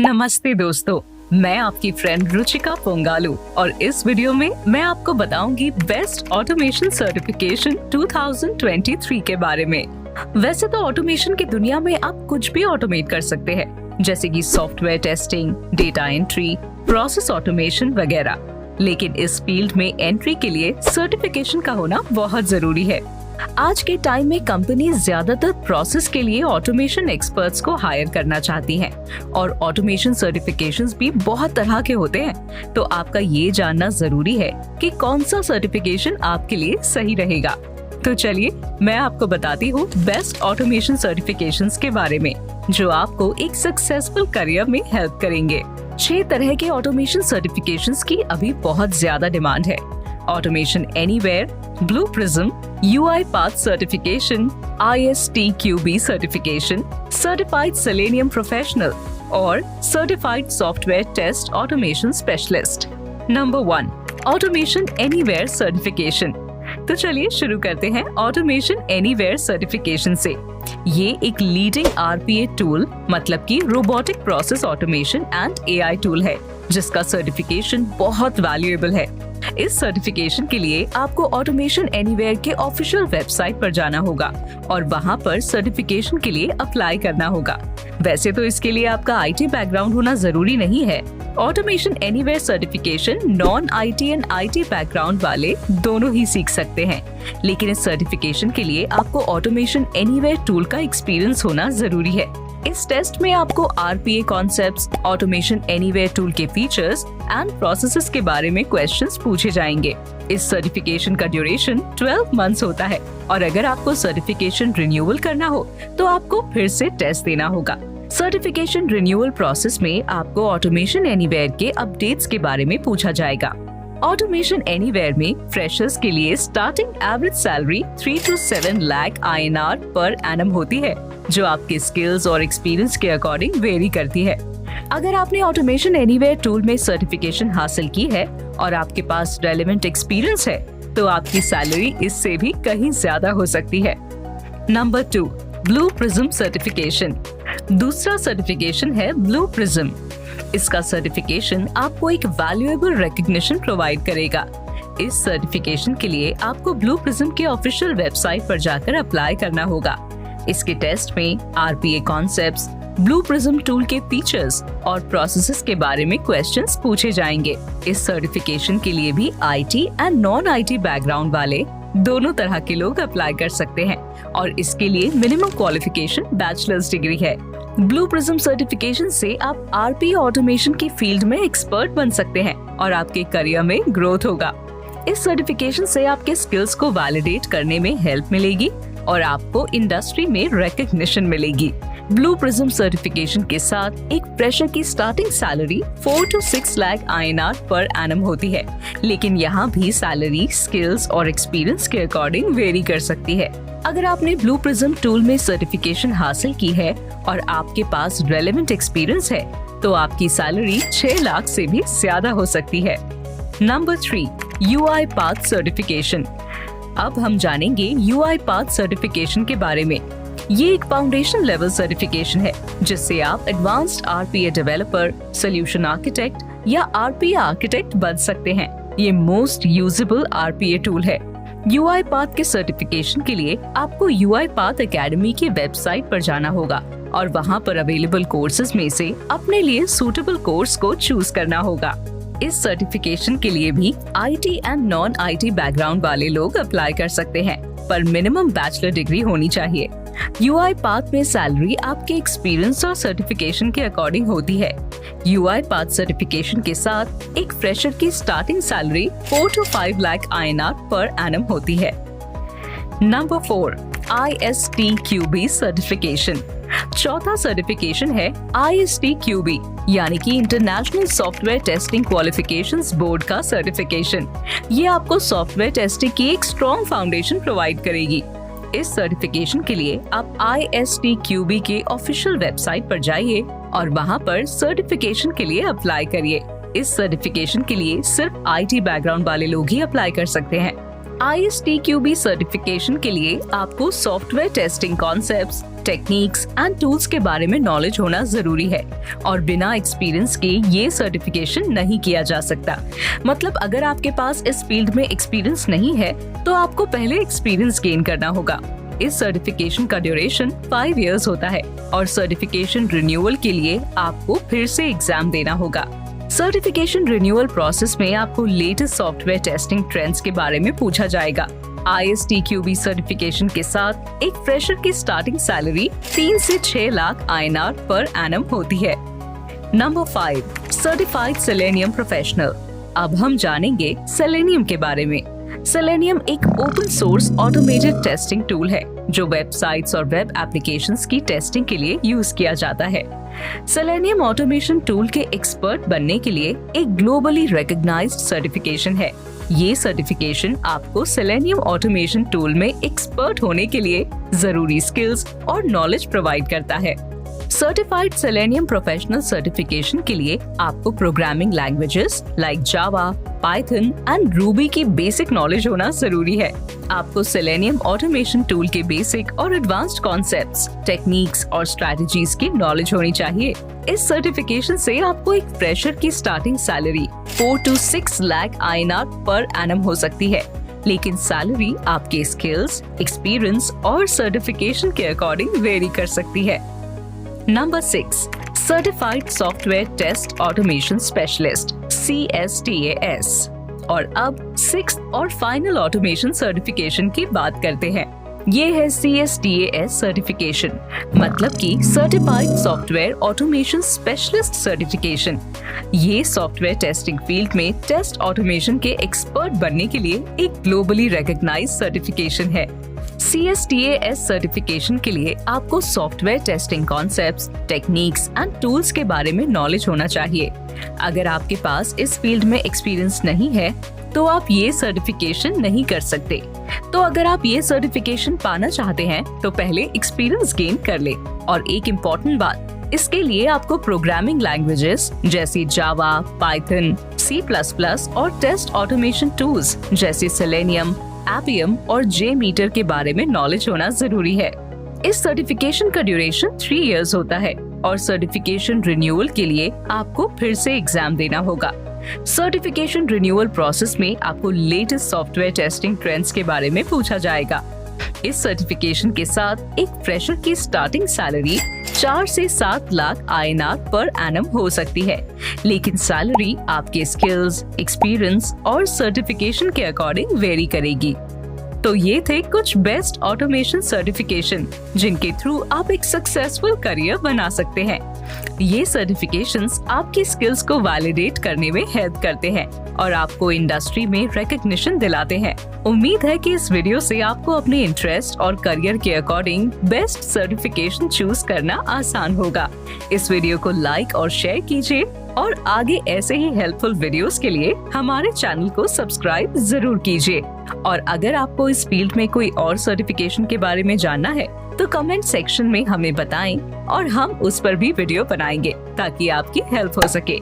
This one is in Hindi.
नमस्ते दोस्तों, मैं आपकी फ्रेंड रुचिका पोंगालू और इस वीडियो में मैं आपको बताऊंगी बेस्ट ऑटोमेशन सर्टिफिकेशन 2023 के बारे में। वैसे तो ऑटोमेशन की दुनिया में आप कुछ भी ऑटोमेट कर सकते हैं, जैसे कि software testing, data entry, process automation वगैरह। लेकिन इस फील्ड में एंट्री के लिए सर्टिफिकेशन का होना बहुत जरूरी है। आज के टाइम में कंपनी ज्यादातर प्रोसेस के लिए ऑटोमेशन एक्सपर्ट्स को हायर करना चाहती हैं और ऑटोमेशन सर्टिफिकेशंस भी बहुत तरह के होते हैं। तो आपका ये जानना जरूरी है कि कौन सा सर्टिफिकेशन आपके लिए सही रहेगा। तो चलिए मैं आपको बताती हूँ बेस्ट ऑटोमेशन सर्टिफिकेशंस के बारे में, जो आपको एक सक्सेसफुल करियर में हेल्प करेंगे। 6 तरह के ऑटोमेशन सर्टिफिकेशंस की अभी बहुत ज्यादा डिमांड है। Automation Anywhere, Blue Prism, UiPath certification, ISTQB certification, certified Selenium professional और certified software test automation specialist. Number 1, Automation Anywhere certification. तो चलिए शुरू करते हैं ऑटोमेशन एनीवेयर सर्टिफिकेशन से। ये एक लीडिंग RPA टूल मतलब कि robotic process automation and AI tool है, जिसका सर्टिफिकेशन बहुत वैल्यूएबल है। इस सर्टिफिकेशन के लिए आपको ऑटोमेशन एनीवेयर के ऑफिशियल वेबसाइट पर जाना होगा और वहां पर सर्टिफिकेशन के लिए अप्लाई करना होगा। वैसे तो इसके लिए आपका IT बैकग्राउंड होना जरूरी नहीं है। Automation Anywhere certification non IT and IT background वाले दोनों ही सीख सकते हैं, लेकिन इस सर्टिफिकेशन के लिए आपको ऑटोमेशन एनीवेयर टूल का एक्सपीरियंस होना जरूरी है। इस टेस्ट में आपको RPA concepts, automation anywhere tool के फीचर्स एंड प्रोसेसेस के बारे में क्वेश्चंस पूछे जाएंगे। इस सर्टिफिकेशन का ड्यूरेशन 12 मंथ्स होता है और अगर आपको सर्टिफिकेशन रिन्यूअल करना हो तो आपको फिर से टेस्ट देना होगा। सर्टिफिकेशन रिन्यूअल प्रोसेस में आपको ऑटोमेशन एनीवेयर के अपडेट्स के बारे में पूछा जाएगा। ऑटोमेशन एनीवेयर में फ्रेशर्स के लिए starting average salary 3 to 7 lakh INR per annum होती है, जो आपके स्किल्स और एक्सपीरियंस के अकॉर्डिंग वेरी करती है। अगर आपने ऑटोमेशन एनीवेयर टूल में सर्टिफिकेशन हासिल की है और आपके पास रेलेवेंट एक्सपीरियंस है, तो आपकी सैलरी इससे भी कहीं ज्यादा हो सकती है। Number 2, blue prism certification. दूसरा सर्टिफिकेशन है ब्लू प्रिज्म। इसका सर्टिफिकेशन आपको एक वैल्यूएबल रिकॉग्निशन प्रोवाइड करेगा। इस सर्टिफिकेशन के लिए आपको ब्लू प्रिज्म के ऑफिशियल वेबसाइट पर जाकर अप्लाई करना होगा। इसके टेस्ट में RPA concepts, blue prism tool के फीचर्स और प्रोसेसेस के बारे में क्वेश्चंस पूछे जाएंगे। इस सर्टिफिकेशन के लिए भी IT and non IT background वाले दोनों तरह के लोग अप्लाई कर सकते हैं और इसके लिए मिनिमम क्वालिफिकेशन बैचलर्स डिग्री है। ब्लू प्रिज्म सर्टिफिकेशन से आप RPA ऑटोमेशन की फील्ड में एक्सपर्ट बन सकते हैं और आपके करियर में ग्रोथ होगा। इस सर्टिफिकेशन से आपके स्किल्स को वैलिडेट करने में हेल्प मिलेगी और आपको इंडस्ट्री में रिकॉग्निशन मिलेगी। ब्लू प्रिज्म सर्टिफिकेशन के साथ एक फ्रेशर की starting salary 4 to 6 lakh INR per annum होती है, लेकिन यहाँ भी सैलरी स्किल्स और एक्सपीरियंस के अकॉर्डिंग वेरी कर सकती है। अगर आपने ब्लू प्रिज्म टूल में सर्टिफिकेशन हासिल की है और आपके पास रेलेवेंट एक्सपीरियंस है, तो आपकी सैलरी 6 लाख से भी ज्यादा हो सकती है। Number 3, UiPath certification. अब हम जानेंगे UiPath सर्टिफिकेशन के बारे में। ये एक फाउंडेशन लेवल सर्टिफिकेशन है, जिससे आप advanced RPA developer, solution architect या RPA आर्किटेक्ट बन सकते हैं। ये मोस्ट यूजेबल RPA टूल है। UiPath के सर्टिफिकेशन के लिए आपको UiPath एकेडमी की वेबसाइट पर जाना होगा और वहाँ पर अवेलेबल कोर्सेज में से अपने लिए सूटेबल कोर्स को चूज करना होगा। इस सर्टिफिकेशन के लिए भी IT and non IT background वाले लोग अप्लाई कर सकते हैं, पर मिनिमम बैचलर डिग्री होनी चाहिए। UiPath में सैलरी आपके एक्सपीरियंस और सर्टिफिकेशन के अकॉर्डिंग होती है। UiPath सर्टिफिकेशन के साथ एक फ्रेशर की starting salary 4 to 5 lakh INR per annum होती है। Number 4, ISTQB certification. चौथा सर्टिफिकेशन है ISTQB, यानी कि international software testing qualifications board का सर्टिफिकेशन। ये आपको सॉफ्टवेयर टेस्टिंग की एक स्ट्रॉन्ग फाउंडेशन प्रोवाइड करेगी। इस सर्टिफिकेशन के लिए आप ISTQB के ऑफिशियल वेबसाइट पर जाइए और वहां पर सर्टिफिकेशन के लिए अप्लाई करिए। इस सर्टिफिकेशन के लिए सिर्फ IT बैकग्राउंड वाले लोग ही अप्लाई कर सकते हैं। ISTQB सर्टिफिकेशन के लिए आपको software testing concepts, techniques and tools के बारे में नॉलेज होना जरूरी है और बिना एक्सपीरियंस के ये सर्टिफिकेशन नहीं किया जा सकता। मतलब अगर आपके पास इस फील्ड में एक्सपीरियंस नहीं है तो आपको पहले एक्सपीरियंस गेन करना होगा। इस सर्टिफिकेशन का ड्यूरेशन 5 इयर्स होता है और सर्टिफिकेशन रिन्यूअल के लिए आपको फिर से एग्जाम देना होगा। सर्टिफिकेशन रिन्यूअल प्रोसेस में आपको लेटेस्ट सॉफ्टवेयर टेस्टिंग ट्रेंड्स के बारे में पूछा जाएगा। ISTQB सर्टिफिकेशन के साथ एक फ्रेशर की स्टार्टिंग सैलरी 3 से 6 लाख INR पर एनम होती है। Number 5, certified Selenium professional. अब हम जानेंगे सेलेनियम के बारे में। सेलेनियम एक open source automated testing tool है जो वेबसाइट्स और वेब एप्लीकेशंस की टेस्टिंग के लिए यूज किया जाता है। सेलेनियम ऑटोमेशन टूल के एक्सपर्ट बनने के लिए एक ग्लोबली रिकॉग्नाइज्ड सर्टिफिकेशन है। ये सर्टिफिकेशन आपको सेलेनियम ऑटोमेशन टूल में एक्सपर्ट होने के लिए जरूरी स्किल्स और नॉलेज प्रोवाइड करता है। सर्टिफाइड सेलेनियम प्रोफेशनल सर्टिफिकेशन के लिए आपको programming languages like Java, Python and Ruby की बेसिक नॉलेज होना जरूरी है। आपको सेलेनियम ऑटोमेशन टूल के बेसिक और एडवांस्ड कॉन्सेप्ट्स, टेक्निक्स और स्ट्रेटजीज की नॉलेज होनी चाहिए। इस सर्टिफिकेशन से आपको एक फ्रेशर की starting salary 4 to 6 lakh INR per annum हो सकती है, लेकिन सैलरी आपके स्किल्स, एक्सपीरियंस और सर्टिफिकेशन के अकॉर्डिंग वेरी कर सकती है। Number 6, certified software test automation specialist CSTAS। और अब 6th और फाइनल ऑटोमेशन सर्टिफिकेशन की बात करते हैं। ये है CSTAS सर्टिफिकेशन, मतलब कि certified software automation specialist certification. ये सॉफ्टवेयर टेस्टिंग फील्ड में टेस्ट ऑटोमेशन के एक्सपर्ट बनने के लिए एक ग्लोबली रिकॉग्नाइज्ड सर्टिफिकेशन है। CSTAS सर्टिफिकेशन के लिए आपको software testing concepts, techniques and tools के बारे में नॉलेज होना चाहिए। अगर आपके पास इस फील्ड में एक्सपीरियंस नहीं है तो आप ये सर्टिफिकेशन नहीं कर सकते। तो अगर आप ये सर्टिफिकेशन पाना चाहते हैं तो पहले एक्सपीरियंस गेन कर ले। और एक इम्पोर्टेंट बात, इसके लिए आपको प्रोग्रामिंग लैंग्वेजेस जैसे जावा, पाइथन, C++ और टेस्ट ऑटोमेशन टूल्स जैसे सेलेनियम, एपियम और JMeter के बारे में नॉलेज होना जरूरी है। इस सर्टिफिकेशन का ड्यूरेशन 3 इयर्स होता है और सर्टिफिकेशन रिन्यूअल के लिए आपको फिर से एग्जाम देना होगा। सर्टिफिकेशन रिन्यूअल प्रोसेस में आपको लेटेस्ट सॉफ्टवेयर टेस्टिंग ट्रेंड्स के बारे में पूछा जाएगा। इस सर्टिफिकेशन के साथ एक फ्रेशर की स्टार्टिंग सैलरी 4 से 7 लाख INR पर एनम हो सकती है, लेकिन सैलरी आपके स्किल्स, एक्सपीरियंस और सर्टिफिकेशन के अकॉर्डिंग वेरी करेगी। तो ये थे कुछ बेस्ट ऑटोमेशन सर्टिफिकेशन जिनके थ्रू आप एक सक्सेसफुल करियर बना सकते हैं। ये सर्टिफिकेशंस आपकी स्किल्स को वैलिडेट करने में हेल्प करते हैं और आपको इंडस्ट्री में रिकॉग्निशन दिलाते हैं। उम्मीद है कि इस वीडियो से आपको अपने इंटरेस्ट और करियर के अकॉर्डिंग बेस्ट सर्टिफिकेशन चूज करना आसान होगा। इस वीडियो को लाइक और शेयर कीजिए और आगे ऐसे ही हेल्पफुल वीडियोस के लिए हमारे चैनल को सब्सक्राइब जरूर कीजिए। और अगर आपको इस फील्ड में कोई और सर्टिफिकेशन के बारे में जानना है तो कमेंट सेक्शन में हमें बताएं और हम उस पर भी वीडियो बनाएंगे ताकि आपकी हेल्प हो सके।